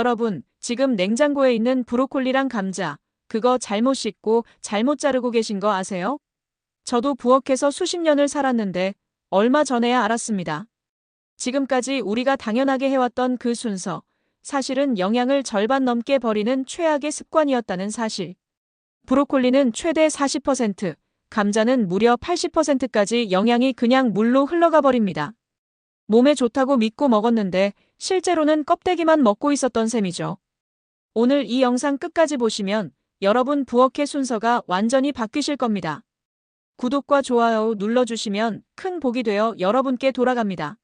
여러분, 지금 냉장고에 있는 브로콜리랑 감자, 그거 잘못 씻고 잘못 자르고 계신 거 아세요? 저도 부엌에서 수십 년을 살았는데 얼마 전에야 알았습니다. 지금까지 우리가 당연하게 해왔던 그 순서, 사실은 영양을 절반 넘게 버리는 최악의 습관이었다는 사실. 브로콜리는 최대 40%, 감자는 무려 80%까지 영양이 그냥 물로 흘러가 버립니다. 몸에 좋다고 믿고 먹었는데 실제로는 껍데기만 먹고 있었던 셈이죠. 오늘 이 영상 끝까지 보시면 여러분 부엌의 순서가 완전히 바뀌실 겁니다. 구독과 좋아요 눌러주시면 큰 복이 되어 여러분께 돌아갑니다.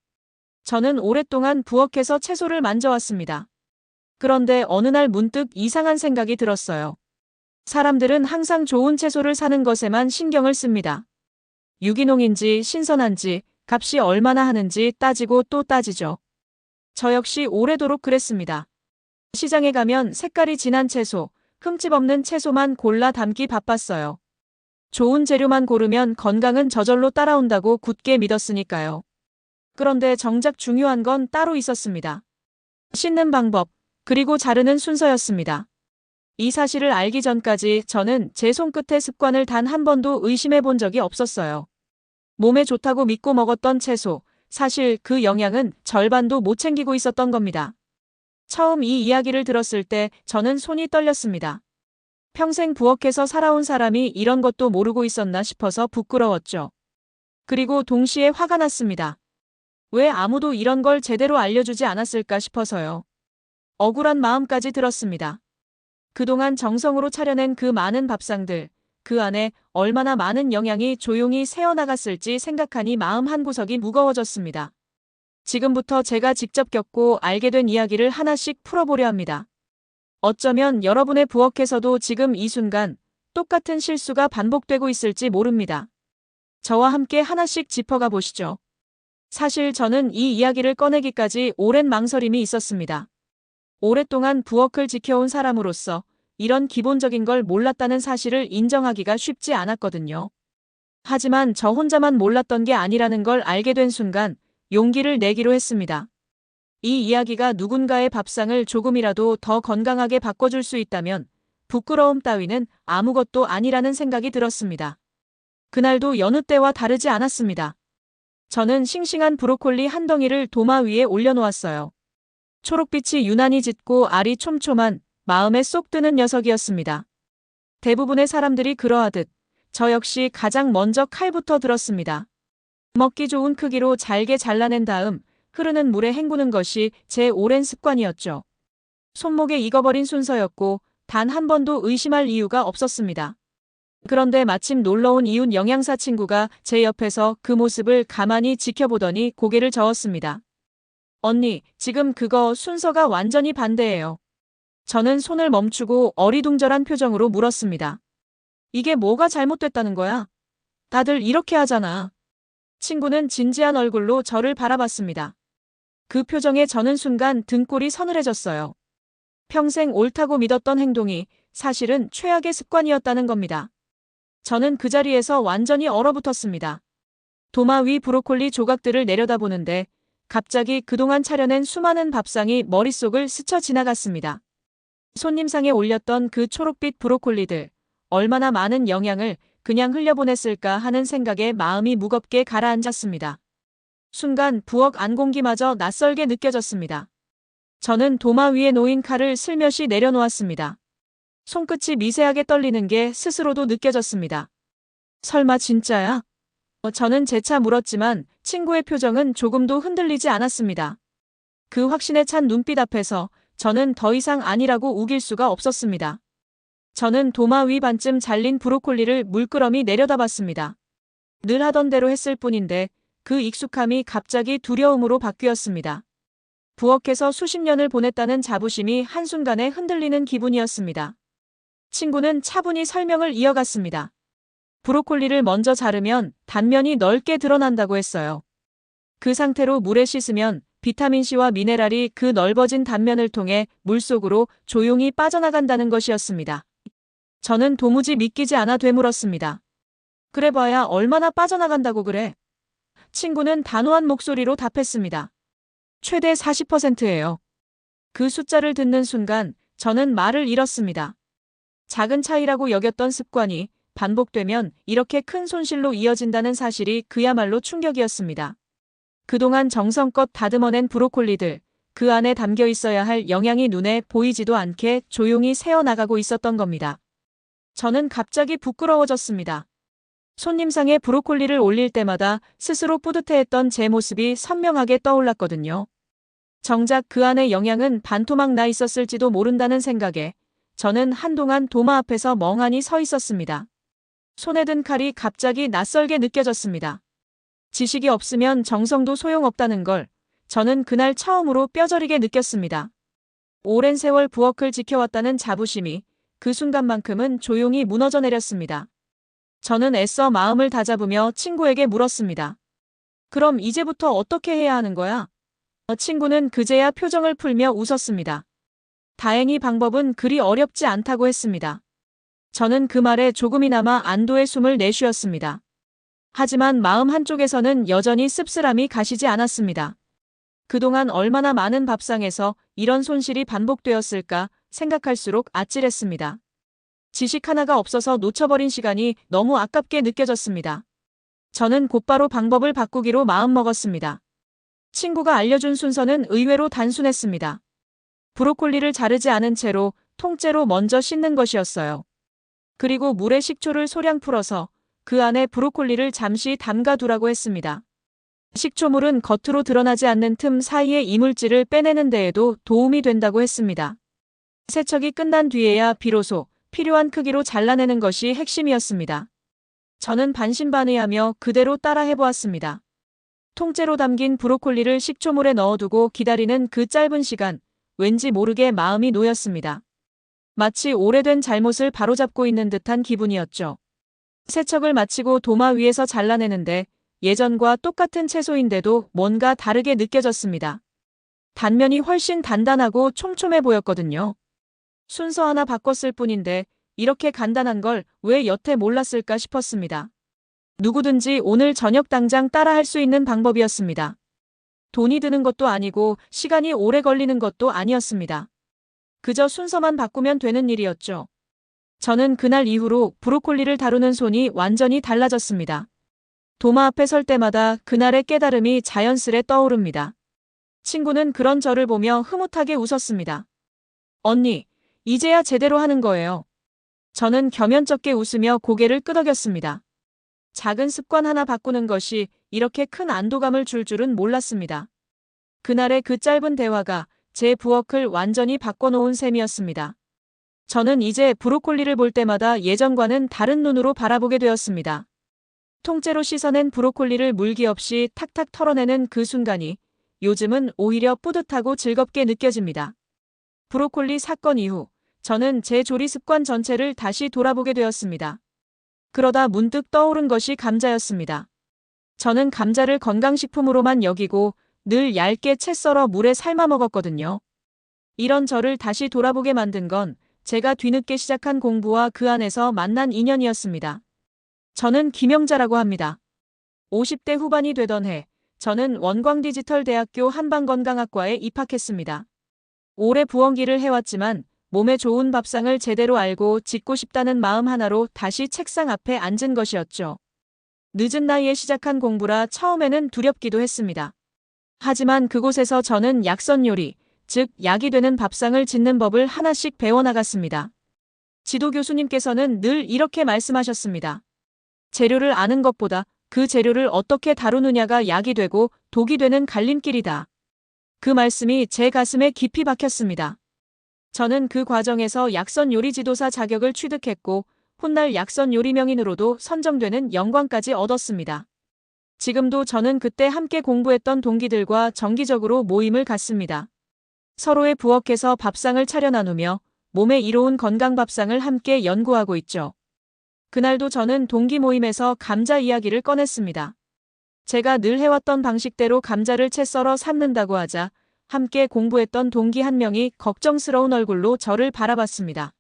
저는 오랫동안 부엌에서 채소를 만져왔습니다. 그런데 어느 날 문득 이상한 생각이 들었어요. 사람들은 항상 좋은 채소를 사는 것에만 신경을 씁니다. 유기농인지 신선한지 값이 얼마나 하는지 따지고 또 따지죠. 저 역시 오래도록 그랬습니다. 시장에 가면 색깔이 진한 채소, 흠집 없는 채소만 골라 담기 바빴어요. 좋은 재료만 고르면 건강은 저절로 따라온다고 굳게 믿었으니까요. 그런데 정작 중요한 건 따로 있었습니다. 씻는 방법, 그리고 자르는 순서였습니다. 이 사실을 알기 전까지 저는 제 손끝의 습관을 단 한 번도 의심해 본 적이 없었어요. 몸에 좋다고 믿고 먹었던 채소, 사실 그 영양은 절반도 못 챙기고 있었던 겁니다. 처음 이 이야기를 들었을 때 저는 손이 떨렸습니다. 평생 부엌에서 살아온 사람이 이런 것도 모르고 있었나 싶어서 부끄러웠죠. 그리고 동시에 화가 났습니다. 왜 아무도 이런 걸 제대로 알려주지 않았을까 싶어서요. 억울한 마음까지 들었습니다. 그동안 정성으로 차려낸 그 많은 밥상들, 그 안에 얼마나 많은 영양이 조용히 새어나갔을지 생각하니 마음 한구석이 무거워졌습니다. 지금부터 제가 직접 겪고 알게 된 이야기를 하나씩 풀어보려 합니다. 어쩌면 여러분의 부엌에서도 지금 이 순간 똑같은 실수가 반복되고 있을지 모릅니다. 저와 함께 하나씩 짚어가 보시죠. 사실 저는 이 이야기를 꺼내기까지 오랜 망설임이 있었습니다. 오랫동안 부엌을 지켜온 사람으로서 이런 기본적인 걸 몰랐다는 사실을 인정하기가 쉽지 않았거든요. 하지만 저 혼자만 몰랐던 게 아니라는 걸 알게 된 순간 용기를 내기로 했습니다. 이 이야기가 누군가의 밥상을 조금이라도 더 건강하게 바꿔줄 수 있다면 부끄러움 따위는 아무것도 아니라는 생각이 들었습니다. 그날도 여느 때와 다르지 않았습니다. 저는 싱싱한 브로콜리 한 덩이를 도마 위에 올려놓았어요. 초록빛이 유난히 짙고 알이 촘촘한 마음에 쏙 드는 녀석이었습니다. 대부분의 사람들이 그러하듯 저 역시 가장 먼저 칼부터 들었습니다. 먹기 좋은 크기로 잘게 잘라낸 다음 흐르는 물에 헹구는 것이 제 오랜 습관이었죠. 손목에 익어버린 순서였고 단 한 번도 의심할 이유가 없었습니다. 그런데 마침 놀러온 이웃 영양사 친구가 제 옆에서 그 모습을 가만히 지켜보더니 고개를 저었습니다. 언니, 지금 그거 순서가 완전히 반대예요. 저는 손을 멈추고 어리둥절한 표정으로 물었습니다. 이게 뭐가 잘못됐다는 거야? 다들 이렇게 하잖아. 친구는 진지한 얼굴로 저를 바라봤습니다. 그 표정에 저는 순간 등골이 서늘해졌어요. 평생 옳다고 믿었던 행동이 사실은 최악의 습관이었다는 겁니다. 저는 그 자리에서 완전히 얼어붙었습니다. 도마 위 브로콜리 조각들을 내려다보는데 갑자기 그동안 차려낸 수많은 밥상이 머릿속을 스쳐 지나갔습니다. 손님상에 올렸던 그 초록빛 브로콜리들, 얼마나 많은 영양을 그냥 흘려보냈을까 하는 생각에 마음이 무겁게 가라앉았습니다. 순간 부엌 안 공기마저 낯설게 느껴졌습니다. 저는 도마 위에 놓인 칼을 슬며시 내려놓았습니다. 손끝이 미세하게 떨리는 게 스스로도 느껴졌습니다. 설마 진짜야? 저는 재차 물었지만 친구의 표정은 조금도 흔들리지 않았습니다. 그 확신에 찬 눈빛 앞에서 저는 더 이상 아니라고 우길 수가 없었습니다. 저는 도마 위 반쯤 잘린 브로콜리를 물끄러미 내려다봤습니다. 늘 하던 대로 했을 뿐인데 그 익숙함이 갑자기 두려움으로 바뀌었습니다. 부엌에서 수십 년을 보냈다는 자부심이 한순간에 흔들리는 기분이었습니다. 친구는 차분히 설명을 이어갔습니다. 브로콜리를 먼저 자르면 단면이 넓게 드러난다고 했어요. 그 상태로 물에 씻으면 비타민C와 미네랄이 그 넓어진 단면을 통해 물속으로 조용히 빠져나간다는 것이었습니다. 저는 도무지 믿기지 않아 되물었습니다. 그래봐야 얼마나 빠져나간다고 그래? 친구는 단호한 목소리로 답했습니다. 최대 40%예요. 그 숫자를 듣는 순간 저는 말을 잃었습니다. 작은 차이라고 여겼던 습관이 반복되면 이렇게 큰 손실로 이어진다는 사실이 그야말로 충격이었습니다. 그동안 정성껏 다듬어낸 브로콜리들, 그 안에 담겨 있어야 할 영양이 눈에 보이지도 않게 조용히 새어나가고 있었던 겁니다. 저는 갑자기 부끄러워졌습니다. 손님상에 브로콜리를 올릴 때마다 스스로 뿌듯해했던 제 모습이 선명하게 떠올랐거든요. 정작 그 안에 영양은 반토막 나 있었을지도 모른다는 생각에 저는 한동안 도마 앞에서 멍하니 서 있었습니다. 손에 든 칼이 갑자기 낯설게 느껴졌습니다. 지식이 없으면 정성도 소용없다는 걸 저는 그날 처음으로 뼈저리게 느꼈습니다. 오랜 세월 부엌을 지켜왔다는 자부심이 그 순간만큼은 조용히 무너져 내렸습니다. 저는 애써 마음을 다잡으며 친구에게 물었습니다. 그럼 이제부터 어떻게 해야 하는 거야? 친구는 그제야 표정을 풀며 웃었습니다. 다행히 방법은 그리 어렵지 않다고 했습니다. 저는 그 말에 조금이나마 안도의 숨을 내쉬었습니다. 하지만 마음 한쪽에서는 여전히 씁쓸함이 가시지 않았습니다. 그동안 얼마나 많은 밥상에서 이런 손실이 반복되었을까 생각할수록 아찔했습니다. 지식 하나가 없어서 놓쳐버린 시간이 너무 아깝게 느껴졌습니다. 저는 곧바로 방법을 바꾸기로 마음먹었습니다. 친구가 알려준 순서는 의외로 단순했습니다. 브로콜리를 자르지 않은 채로 통째로 먼저 씻는 것이었어요. 그리고 물에 식초를 소량 풀어서 그 안에 브로콜리를 잠시 담가두라고 했습니다. 식초물은 겉으로 드러나지 않는 틈 사이의 이물질을 빼내는 데에도 도움이 된다고 했습니다. 세척이 끝난 뒤에야 비로소 필요한 크기로 잘라내는 것이 핵심이었습니다. 저는 반신반의하며 그대로 따라 해보았습니다. 통째로 담긴 브로콜리를 식초물에 넣어두고 기다리는 그 짧은 시간, 왠지 모르게 마음이 놓였습니다. 마치 오래된 잘못을 바로잡고 있는 듯한 기분이었죠. 세척을 마치고 도마 위에서 잘라내는데 예전과 똑같은 채소인데도 뭔가 다르게 느껴졌습니다. 단면이 훨씬 단단하고 촘촘해 보였거든요. 순서 하나 바꿨을 뿐인데 이렇게 간단한 걸 왜 여태 몰랐을까 싶었습니다. 누구든지 오늘 저녁 당장 따라 할 수 있는 방법이었습니다. 돈이 드는 것도 아니고 시간이 오래 걸리는 것도 아니었습니다. 그저 순서만 바꾸면 되는 일이었죠. 저는 그날 이후로 브로콜리를 다루는 손이 완전히 달라졌습니다. 도마 앞에 설 때마다 그날의 깨달음이 자연스레 떠오릅니다. 친구는 그런 저를 보며 흐뭇하게 웃었습니다. 언니, 이제야 제대로 하는 거예요. 저는 겸연쩍게 웃으며 고개를 끄덕였습니다. 작은 습관 하나 바꾸는 것이 이렇게 큰 안도감을 줄 줄은 몰랐습니다. 그날의 그 짧은 대화가 제 부엌을 완전히 바꿔놓은 셈이었습니다. 저는 이제 브로콜리를 볼 때마다 예전과는 다른 눈으로 바라보게 되었습니다. 통째로 씻어낸 브로콜리를 물기 없이 탁탁 털어내는 그 순간이 요즘은 오히려 뿌듯하고 즐겁게 느껴집니다. 브로콜리 사건 이후 저는 제 조리 습관 전체를 다시 돌아보게 되었습니다. 그러다 문득 떠오른 것이 감자였습니다. 저는 감자를 건강식품으로만 여기고 늘 얇게 채 썰어 물에 삶아 먹었거든요. 이런 저를 다시 돌아보게 만든 건 제가 뒤늦게 시작한 공부와 그 안에서 만난 인연이었습니다. 저는 김영자라고 합니다. 50대 후반이 되던 해, 저는 원광디지털대학교 한방건강학과에 입학했습니다. 오래 부원기를 해왔지만 몸에 좋은 밥상을 제대로 알고 짓고 싶다는 마음 하나로 다시 책상 앞에 앉은 것이었죠. 늦은 나이에 시작한 공부라 처음에는 두렵기도 했습니다. 하지만 그곳에서 저는 약선 요리, 즉 약이 되는 밥상을 짓는 법을 하나씩 배워나갔습니다. 지도 교수님께서는 늘 이렇게 말씀하셨습니다. 재료를 아는 것보다 그 재료를 어떻게 다루느냐가 약이 되고 독이 되는 갈림길이다. 그 말씀이 제 가슴에 깊이 박혔습니다. 저는 그 과정에서 약선 요리 지도사 자격을 취득했고 훗날 약선 요리 명인으로도 선정되는 영광까지 얻었습니다. 지금도 저는 그때 함께 공부했던 동기들과 정기적으로 모임을 갖습니다. 서로의 부엌에서 밥상을 차려 나누며 몸에 이로운 건강 밥상을 함께 연구하고 있죠. 그날도 저는 동기 모임에서 감자 이야기를 꺼냈습니다. 제가 늘 해왔던 방식대로 감자를 채 썰어 삶는다고 하자 함께 공부했던 동기 한 명이 걱정스러운 얼굴로 저를 바라봤습니다.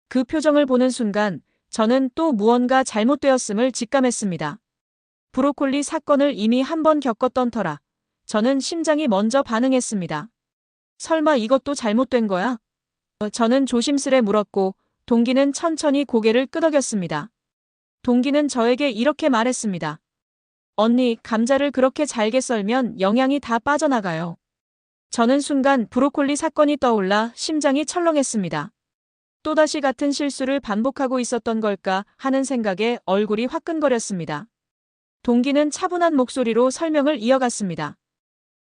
그 표정을 보는 순간 저는 또 무언가 잘못되었음을 직감했습니다. 브로콜리 사건을 이미 한 번 겪었던 터라 저는 심장이 먼저 반응했습니다. 설마 이것도 잘못된 거야? 저는 조심스레 물었고 동기는 천천히 고개를 끄덕였습니다. 동기는 저에게 이렇게 말했습니다. 언니, 감자를 그렇게 잘게 썰면 영양이 다 빠져나가요. 저는 순간 브로콜리 사건이 떠올라 심장이 철렁했습니다. 또다시 같은 실수를 반복하고 있었던 걸까 하는 생각에 얼굴이 화끈거렸습니다. 동기는 차분한 목소리로 설명을 이어갔습니다.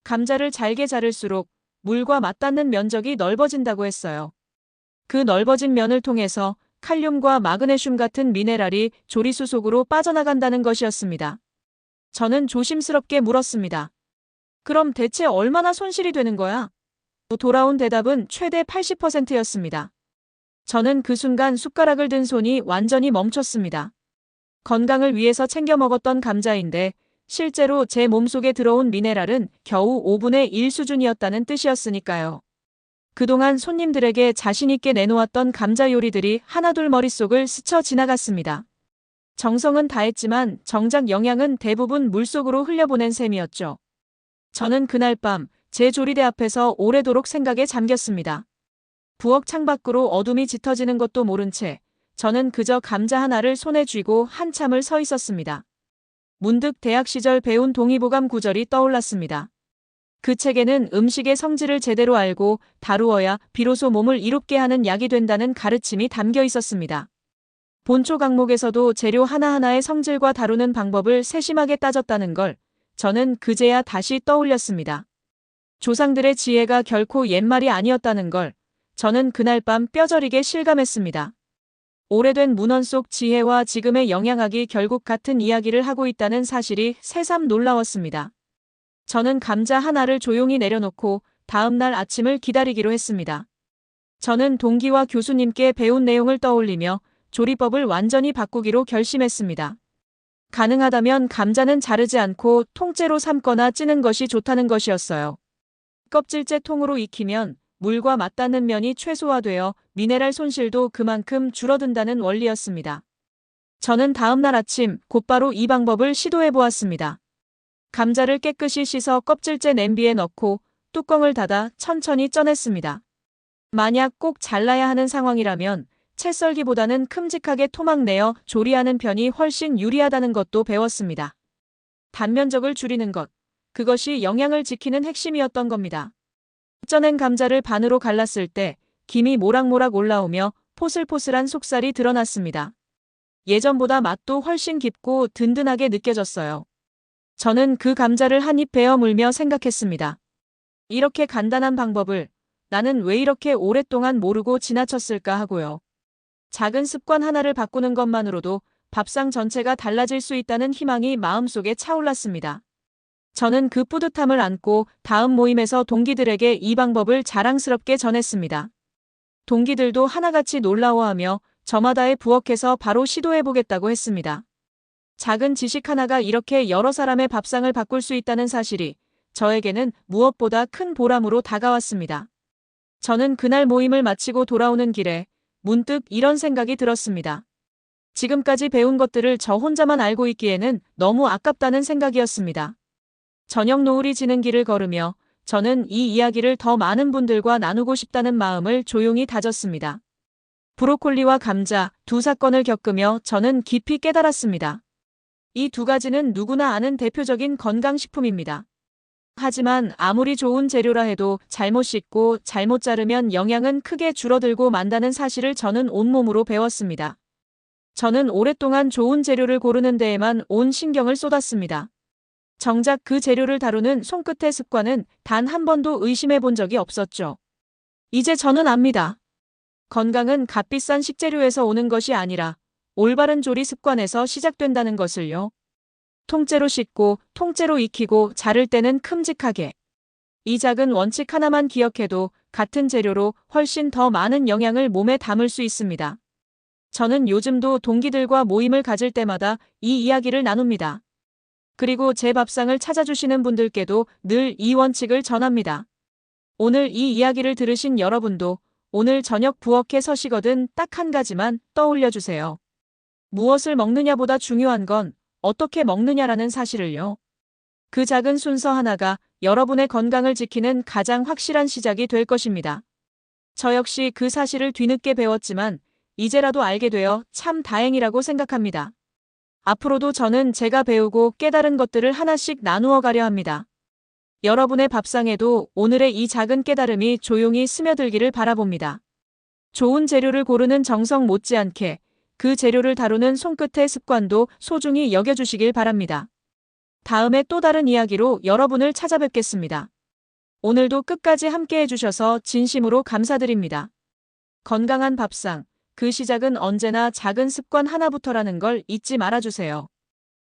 감자를 잘게 자를수록 물과 맞닿는 면적이 넓어진다고 했어요. 그 넓어진 면을 통해서 칼륨과 마그네슘 같은 미네랄이 조리수 속으로 빠져나간다는 것이었습니다. 저는 조심스럽게 물었습니다. 그럼 대체 얼마나 손실이 되는 거야? 돌아온 대답은 최대 80%였습니다. 저는 그 순간 숟가락을 든 손이 완전히 멈췄습니다. 건강을 위해서 챙겨 먹었던 감자인데 실제로 제 몸속에 들어온 미네랄은 겨우 5분의 1 수준이었다는 뜻이었으니까요. 그동안 손님들에게 자신있게 내놓았던 감자 요리들이 하나둘 머릿속을 스쳐 지나갔습니다. 정성은 다했지만 정작 영양은 대부분 물속으로 흘려보낸 셈이었죠. 저는 그날 밤 제 조리대 앞에서 오래도록 생각에 잠겼습니다. 부엌 창밖으로 어둠이 짙어지는 것도 모른 채 저는 그저 감자 하나를 손에 쥐고 한참을 서 있었습니다. 문득 대학 시절 배운 동의보감 구절이 떠올랐습니다. 그 책에는 음식의 성질을 제대로 알고 다루어야 비로소 몸을 이롭게 하는 약이 된다는 가르침이 담겨 있었습니다. 본초 강목에서도 재료 하나하나의 성질과 다루는 방법을 세심하게 따졌다는 걸 저는 그제야 다시 떠올렸습니다. 조상들의 지혜가 결코 옛말이 아니었다는 걸 저는 그날 밤 뼈저리게 실감했습니다. 오래된 문헌 속 지혜와 지금의 영양학이 결국 같은 이야기를 하고 있다는 사실이 새삼 놀라웠습니다. 저는 감자 하나를 조용히 내려놓고 다음 날 아침을 기다리기로 했습니다. 저는 동기와 교수님께 배운 내용을 떠올리며 조리법을 완전히 바꾸기로 결심했습니다. 가능하다면 감자는 자르지 않고 통째로 삶거나 찌는 것이 좋다는 것이었어요. 껍질째 통으로 익히면 물과 맞닿는 면이 최소화되어 미네랄 손실도 그만큼 줄어든다는 원리였습니다. 저는 다음 날 아침 곧바로 이 방법을 시도해 보았습니다. 감자를 깨끗이 씻어 껍질째 냄비에 넣고 뚜껑을 닫아 천천히 쪄냈습니다. 만약 꼭 잘라야 하는 상황이라면 채 썰기보다는 큼직하게 토막 내어 조리하는 편이 훨씬 유리하다는 것도 배웠습니다. 단면적을 줄이는 것, 그것이 영양을 지키는 핵심이었던 겁니다. 쪄낸 감자를 반으로 갈랐을 때 김이 모락모락 올라오며 포슬포슬한 속살이 드러났습니다. 예전보다 맛도 훨씬 깊고 든든하게 느껴졌어요. 저는 그 감자를 한 입 베어 물며 생각했습니다. 이렇게 간단한 방법을 나는 왜 이렇게 오랫동안 모르고 지나쳤을까 하고요. 작은 습관 하나를 바꾸는 것만으로도 밥상 전체가 달라질 수 있다는 희망이 마음속에 차올랐습니다. 저는 그 뿌듯함을 안고 다음 모임에서 동기들에게 이 방법을 자랑스럽게 전했습니다. 동기들도 하나같이 놀라워하며 저마다의 부엌에서 바로 시도해보겠다고 했습니다. 작은 지식 하나가 이렇게 여러 사람의 밥상을 바꿀 수 있다는 사실이 저에게는 무엇보다 큰 보람으로 다가왔습니다. 저는 그날 모임을 마치고 돌아오는 길에 문득 이런 생각이 들었습니다. 지금까지 배운 것들을 저 혼자만 알고 있기에는 너무 아깝다는 생각이었습니다. 저녁 노을이 지는 길을 걸으며 저는 이 이야기를 더 많은 분들과 나누고 싶다는 마음을 조용히 다졌습니다. 브로콜리와 감자 두 사건을 겪으며 저는 깊이 깨달았습니다. 이 두 가지는 누구나 아는 대표적인 건강식품입니다. 하지만 아무리 좋은 재료라 해도 잘못 씻고 잘못 자르면 영양은 크게 줄어들고 만다는 사실을 저는 온몸으로 배웠습니다. 저는 오랫동안 좋은 재료를 고르는 데에만 온 신경을 쏟았습니다. 정작 그 재료를 다루는 손끝의 습관은 단 한 번도 의심해 본 적이 없었죠. 이제 저는 압니다. 건강은 값비싼 식재료에서 오는 것이 아니라 올바른 조리 습관에서 시작된다는 것을요. 통째로 씻고 통째로 익히고 자를 때는 큼직하게. 이 작은 원칙 하나만 기억해도 같은 재료로 훨씬 더 많은 영양을 몸에 담을 수 있습니다. 저는 요즘도 동기들과 모임을 가질 때마다 이 이야기를 나눕니다. 그리고 제 밥상을 찾아주시는 분들께도 늘 이 원칙을 전합니다. 오늘 이 이야기를 들으신 여러분도 오늘 저녁 부엌에 서시거든 딱 한 가지만 떠올려주세요. 무엇을 먹느냐보다 중요한 건 어떻게 먹느냐라는 사실을요. 그 작은 순서 하나가 여러분의 건강을 지키는 가장 확실한 시작이 될 것입니다. 저 역시 그 사실을 뒤늦게 배웠지만 이제라도 알게 되어 참 다행이라고 생각합니다. 앞으로도 저는 제가 배우고 깨달은 것들을 하나씩 나누어 가려 합니다. 여러분의 밥상에도 오늘의 이 작은 깨달음이 조용히 스며들기를 바라봅니다. 좋은 재료를 고르는 정성 못지않게 그 재료를 다루는 손끝의 습관도 소중히 여겨주시길 바랍니다. 다음에 또 다른 이야기로 여러분을 찾아뵙겠습니다. 오늘도 끝까지 함께 해주셔서 진심으로 감사드립니다. 건강한 밥상, 그 시작은 언제나 작은 습관 하나부터라는 걸 잊지 말아주세요.